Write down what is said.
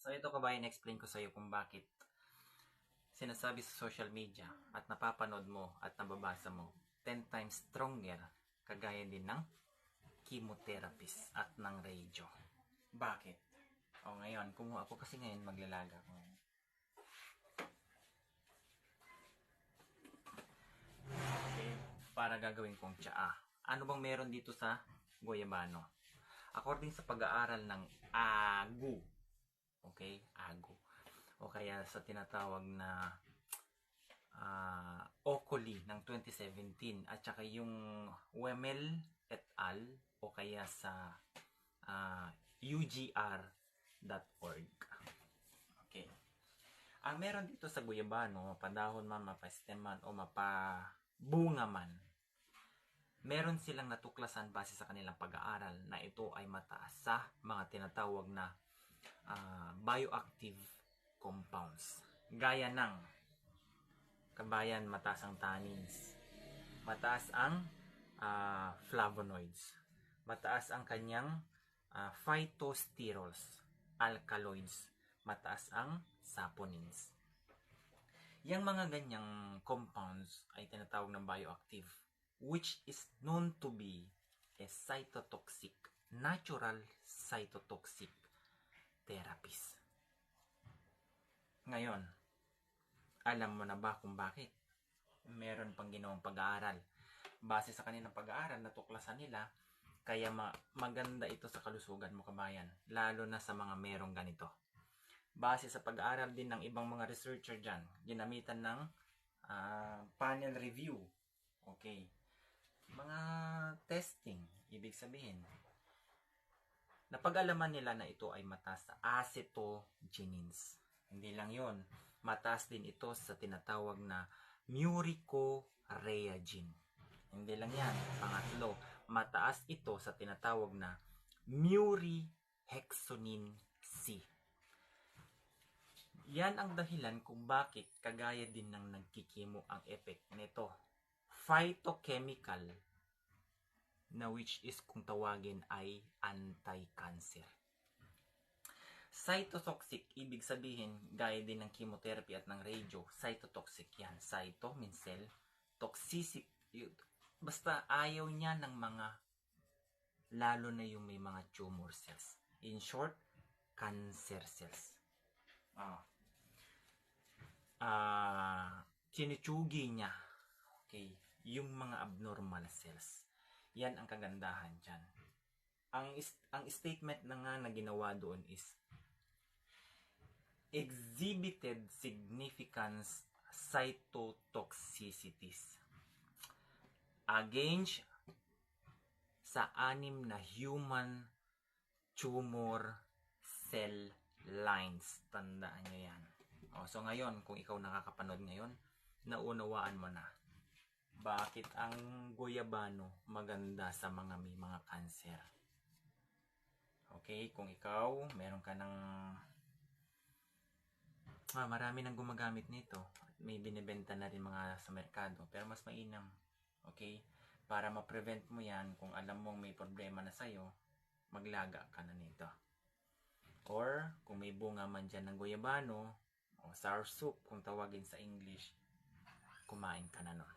So ito kabayan, explain ko sa iyo kung bakit sinasabi sa social media at napapanood mo at nababasa mo 10 times stronger kagaya din ng chemotherapist at ng radyo. Bakit? O ngayon, kumuha ako kasi ngayon maglalaga ko. Okay, para gagawin kong tsaa. Ano bang meron dito sa goyabano? According sa pag-aaral ng AGU, okay, AGU, o kaya sa tinatawag na Oculi ng 2017 at saka yung Wemel et al. O kaya sa ugr.org. Okay. Ang meron dito sa guyabano, mapadahon man, mapastem man, o mapabunga man, meron silang natuklasan base sa kanilang pag-aaral na ito ay mataas sa mga tinatawag na bioactive compounds. Gaya ng kabayan, mataas ang tannins, mataas ang flavonoids, mataas ang kanyang phytosterols, alkaloids, mataas ang saponins. Yang mga ganyang compounds ay tinatawag ng bioactive, which is known to be a cytotoxic, natural cytotoxic therapies. Ngayon, alam mo na ba kung bakit? Meron pang ginawang pag-aaral. Base sa kanilang pag-aaral, natuklasan nila, kaya maganda ito sa kalusugan mo kabayan, lalo na sa mga merong ganito. Base sa pag-aaral din ng ibang mga researcher dyan, ginamitan ng panel review. Okay. Mga testing, ibig sabihin, napag-alaman nila na ito ay mataas sa acetogenins. Hindi lang yon, mataas din ito sa tinatawag na muricoreagin. Hindi lang yan, pangatlo, mataas ito sa tinatawag na murihexonin C. Yan ang dahilan kung bakit kagaya din ng nagkikimo ang effect nito. Phytochemical na which is kung tawagin ay anti-cancer. Cytotoxic, ibig sabihin, gaya din ng chemotherapy at ng radyo, cytotoxic yan. Cyto means cell, toxic, basta ayaw niya ng mga, lalo na yung may mga tumor cells. In short, cancer cells. Sinitsugi niya, okay, yung mga abnormal cells. Yan ang kagandahan dyan. Ang statement na nga na ginawa doon is exhibited significance cytotoxicities against sa 6 na human tumor cell lines. Tandaan nyo yan. So ngayon, kung ikaw nakakapanood ngayon, naunawaan mo na bakit ang goyabano maganda sa mga may mga cancer. Okay, kung ikaw meron ka ng marami nang gumagamit nito, may binibenta na rin mga sa merkado, pero mas mainam. Okay, para ma-prevent mo yan, kung alam mong may problema na sa'yo, maglaga ka na nito. Or kung may bunga man dyan ng goyabano o sour soup kung tawagin sa English, kumain ka na nun.